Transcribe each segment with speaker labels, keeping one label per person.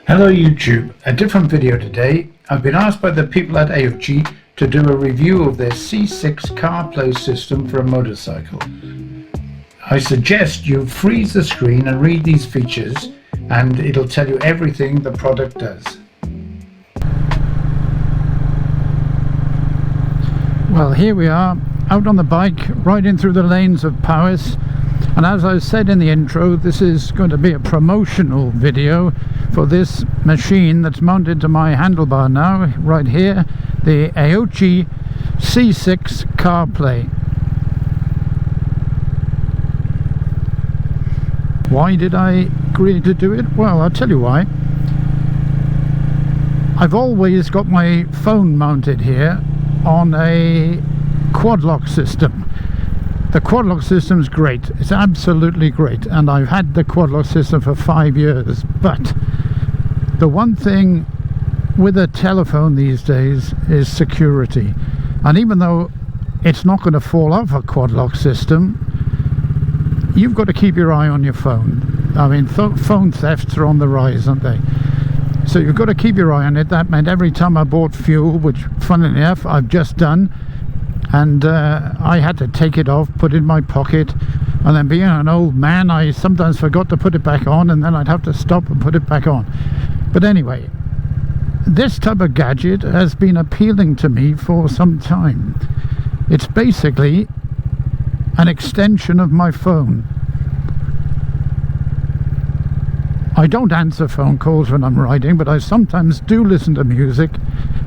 Speaker 1: Hello YouTube, a different video today. I've been asked by the people at Aoocci to do a review of their C6 CarPlay system for a motorcycle. I suggest you freeze the screen and read these features, and it'll tell you everything the product does.
Speaker 2: Well, here we are out on the bike, riding through the lanes of Paris, and as I said in the intro, this is going to be a promotional video for this machine that's mounted to my handlebar now, right here, the Aoocci C6 CarPlay. Why did I agree to do it? Well, I'll tell you why. I've always got my phone mounted here on a quad lock system. The quad lock system's great, it's absolutely great, and I've had the quad lock system for 5 years, but the one thing with a telephone these days is security. And even though it's not going to fall off a quad lock system, you've got to keep your eye on your phone. I mean, phone thefts are on the rise, aren't they? So you've got to keep your eye on it. That meant every time I bought fuel, which funnily enough I've just done, and I had to take it off, put it in my pocket, and then being an old man, I sometimes forgot to put it back on, and then I'd have to stop and put it back on. But anyway, this type of gadget has been appealing to me for some time. It's basically an extension of my phone. I don't answer phone calls when I'm riding, but I sometimes do listen to music,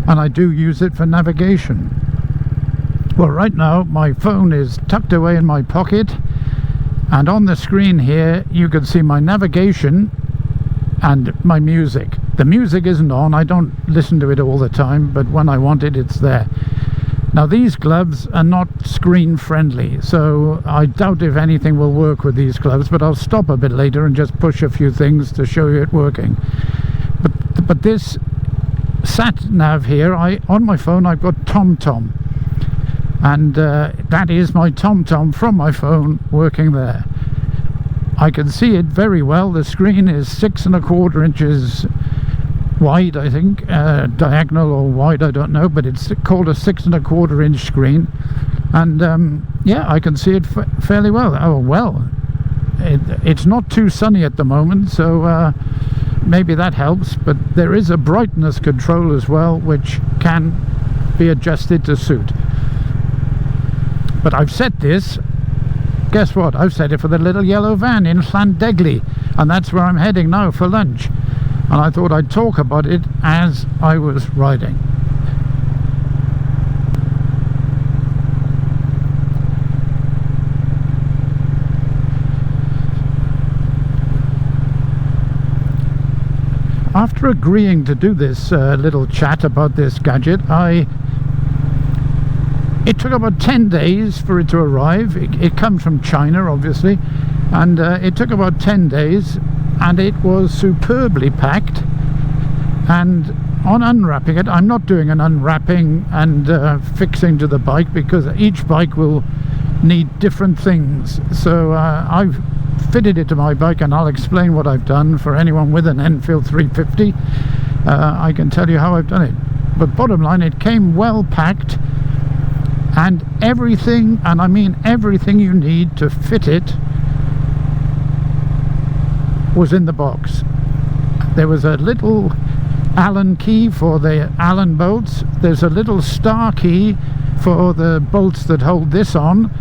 Speaker 2: and I do use it for navigation. Well, right now my phone is tucked away in my pocket, and on the screen here you can see my navigation and my music. The music isn't on, I don't listen to it all the time, but when I want it, it's there. Now these gloves are not screen friendly, so I doubt if anything will work with these gloves, but I'll stop a bit later and just push a few things to show you it working. But this sat nav here, on my phone I've got TomTom, and that is my TomTom from my phone working there. I can see it very well. The screen is 6¼ inches wide, I think, diagonal or wide, I don't know, but it's called a 6¼ inch screen, and yeah, I can see it fairly well. Oh well, it's not too sunny at the moment, so maybe that helps, but there is a brightness control as well, which can be adjusted to suit. But I've set this, guess what, I've set it for the little yellow van in Llandegli, and that's where I'm heading now for lunch. And I thought I'd talk about it as I was riding. After agreeing to do this little chat about this gadget, it took about 10 days for it to arrive. It comes from China, obviously, and it took about 10 days, and it was superbly packed. And on unwrapping it, I'm not doing an unwrapping and fixing to the bike, because each bike will need different things. So I've fitted it to my bike, and I'll explain what I've done. For anyone with an Enfield 350, I can tell you how I've done it. But bottom line, it came well packed, and everything, and I mean everything you need to fit it, was in the box. There was a little Allen key for the Allen bolts. There's a little star key for the bolts that hold this on,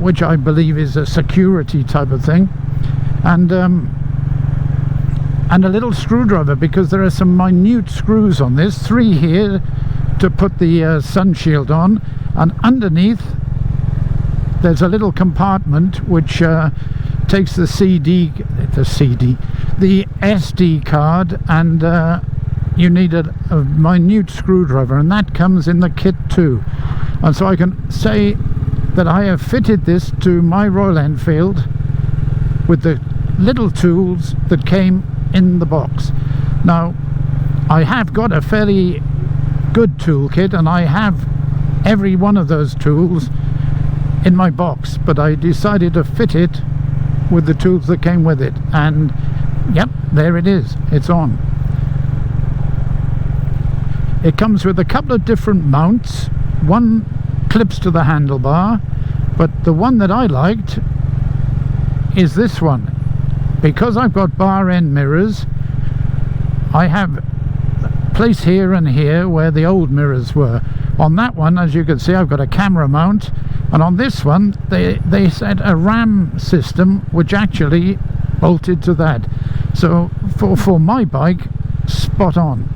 Speaker 2: which I believe is a security type of thing, and a little screwdriver, because there are some minute screws on this. 3 here to put the sun shield on, and underneath there's a little compartment which takes the SD card, and you need a minute screwdriver, and that comes in the kit too. And so I can say that I have fitted this to my Royal Enfield with the little tools that came in the box. Now I have got a fairly good toolkit, and I have every one of those tools in my box, but I decided to fit it with the tools that came with it, and yep, there it is, it's on. It comes with a couple of different mounts. One clips to the handlebar, but the one that I liked is this one. Because I've got bar end mirrors, I have place here and here where the old mirrors were. On that one, as you can see, I've got a camera mount, and on this one they said a RAM system which actually bolted to that. So for my bike, spot on.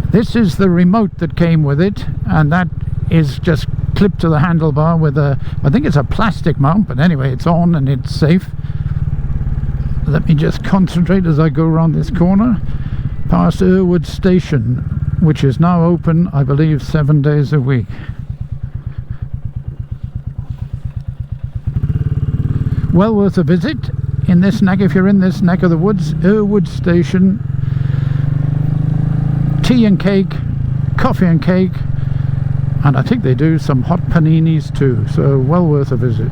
Speaker 2: This is the remote that came with it, and that is just clipped to the handlebar with a, I think it's a plastic mount, but anyway, it's on and it's safe. Let me just concentrate as I go around this corner past Aoocci station, which is now open, I believe, 7 days a week. Well worth a visit in this neck if you're in this neck of the woods. Aoocci station, tea and cake, coffee and cake, and I think they do some hot paninis too, so well worth a visit.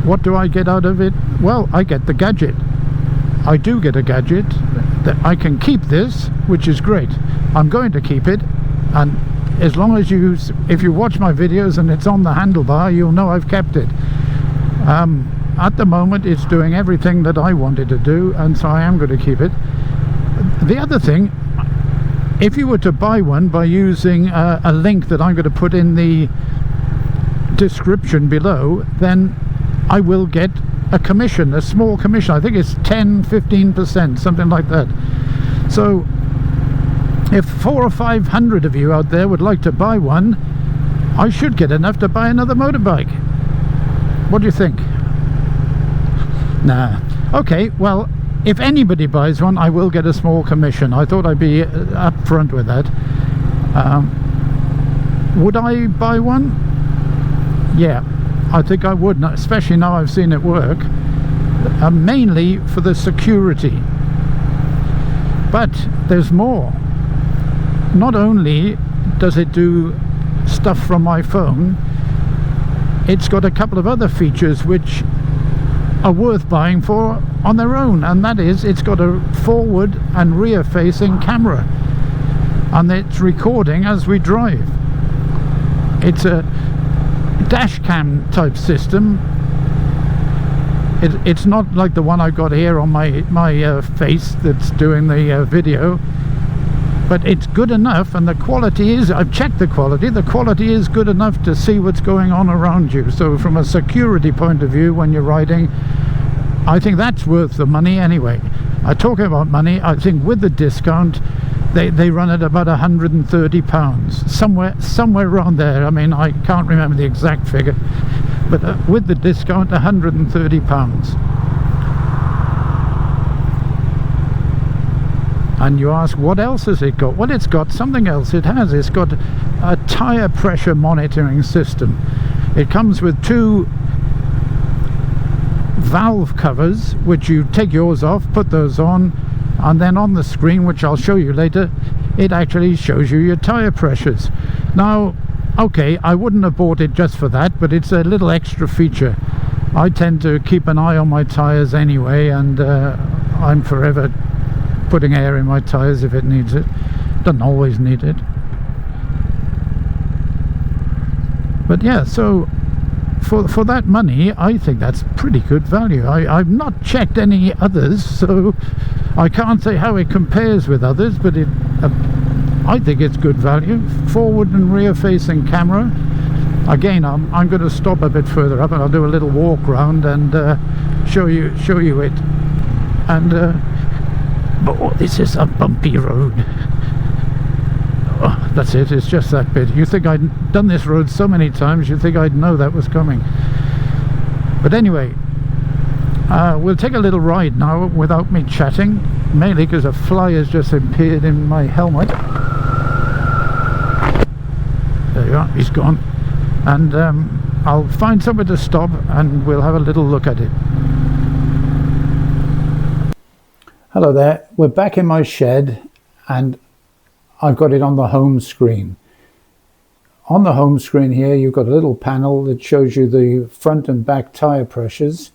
Speaker 2: What do I get out of it? Well, I get the gadget. I do get a gadget that I can keep this, which is great. I'm going to keep it, and as long as if you watch my videos and it's on the handlebar, you'll know I've kept it. At the moment it's doing everything that I wanted to do, and so I am going to keep it. The other thing, if you were to buy one by using a link that I'm going to put in the description below, then I will get a commission, a small commission. I think it's 10-15%, something like that. So if 400 or 500 of you out there would like to buy one, I should get enough to buy another motorbike. What do you think? Nah. Okay, well, if anybody buys one, I will get a small commission. I thought I'd be upfront with that. Would I buy one? Yeah, I think I would, especially now I've seen it work. Mainly for the security. But there's more. Not only does it do stuff from my phone, it's got a couple of other features which are worth buying for on their own, and that is it's got a forward and rear facing camera, and it's recording as we drive. It's a dash cam type system. It's not like the one I got here on my face that's doing the video, but it's good enough, and the quality is, I've checked the quality is good enough to see what's going on around you. So from a security point of view, when you're riding, I think that's worth the money anyway. Talking about money, I think with the discount they run at about £130, somewhere around there. I mean, I can't remember the exact figure, but with the discount, £130. And you ask, what else has it got? Well, it's got something else. It's got a tyre pressure monitoring system. It comes with 2 valve covers, which you take yours off, put those on, and then on the screen, which I'll show you later, it actually shows you your tyre pressures. Now, okay, I wouldn't have bought it just for that, but it's a little extra feature. I tend to keep an eye on my tyres anyway, and I'm forever putting air in my tyres if it needs it. Doesn't always need it. But yeah, so for that money, I think that's pretty good value. I've not checked any others, so I can't say how it compares with others, but I think it's good value. Forward and rear facing camera. Again, I'm going to stop a bit further up and I'll do a little walk round and show you it. And oh, this is a bumpy road. Oh, that's it, it's just that bit. You think I'd done this road so many times, you'd think I'd know that was coming. But anyway, we'll take a little ride now without me chatting, mainly because a fly has just appeared in my helmet. There you are, he's gone. And I'll find somewhere to stop and we'll have a little look at it. Hello there, we're back in my shed and I've got it on the home screen. On the home screen here you've got a little panel that shows you the front and back tyre pressures.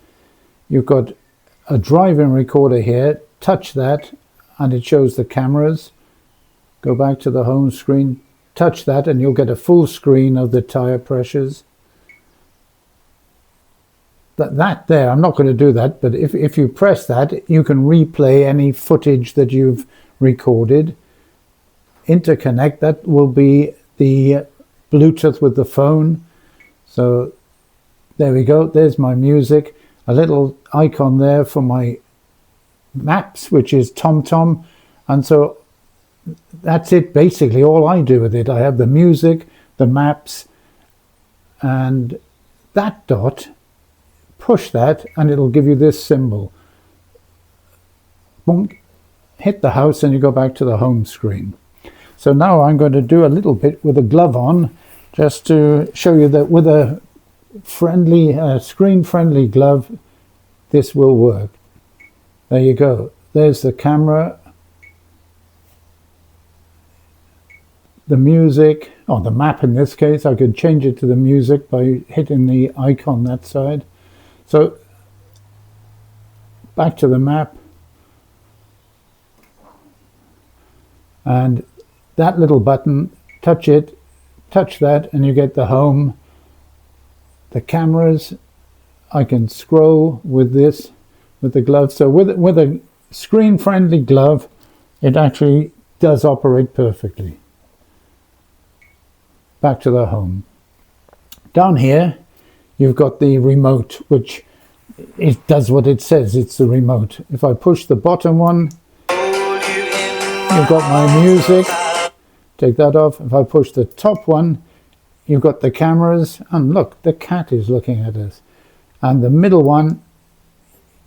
Speaker 2: You've got a driving recorder here. Touch that and it shows the cameras. Go back to the home screen, touch that and you'll get a full screen of the tire pressures. That there, I'm not going to do that, but if you press that, you can replay any footage that you've recorded. Interconnect, that will be the Bluetooth with the phone. So there we go, there's my music. A little icon there for my maps, which is TomTom. And so that's it, basically all I do with it. I have the music, the maps, and that dot, push that and it'll give you this symbol. Bonk, hit the house and you go back to the home screen. So now I'm going to do a little bit with a glove on, just to show you that with a friendly, screen-friendly glove, this will work. There you go. There's the camera, the music, or the map in this case. I could change it to the music by hitting the icon that side. So back to the map, and that little button, touch it, touch that, and you get the home. The cameras, I can scroll with this, with the glove. So with a screen-friendly glove, it actually does operate perfectly. Back to the home. Down here, you've got the remote, which it does what it says, it's the remote. If I push the bottom one, you've got my music. Take that off. If I push the top one, you've got the cameras, and look, the cat is looking at us. And the middle one,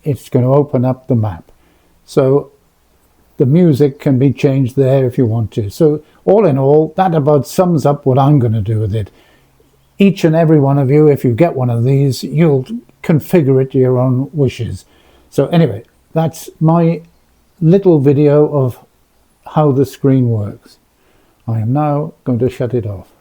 Speaker 2: it's going to open up the map. So the music can be changed there if you want to. So all in all, that about sums up what I'm going to do with it. Each and every one of you, if you get one of these, you'll configure it to your own wishes. So anyway, that's my little video of how the screen works. I am now going to shut it off.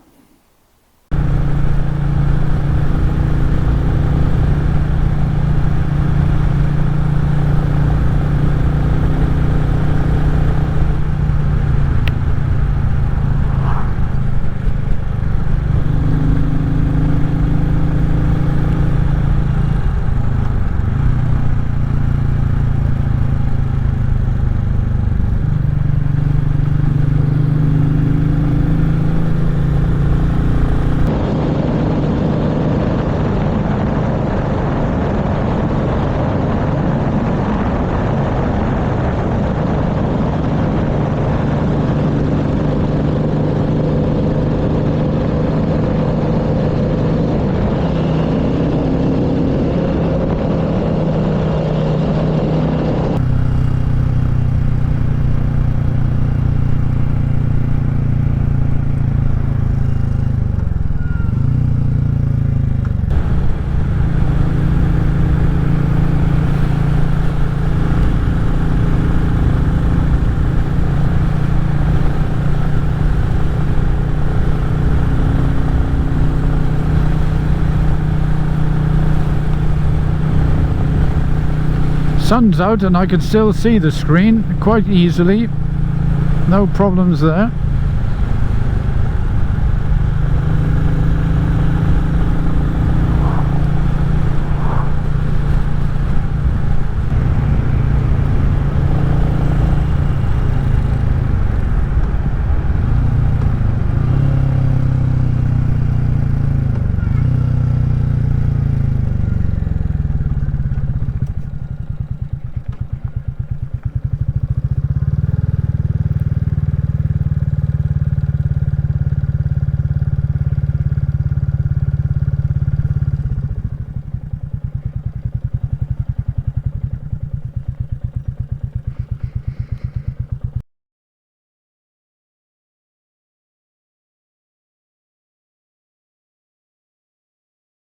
Speaker 2: Sun's out and I can still see the screen quite easily. No problems there.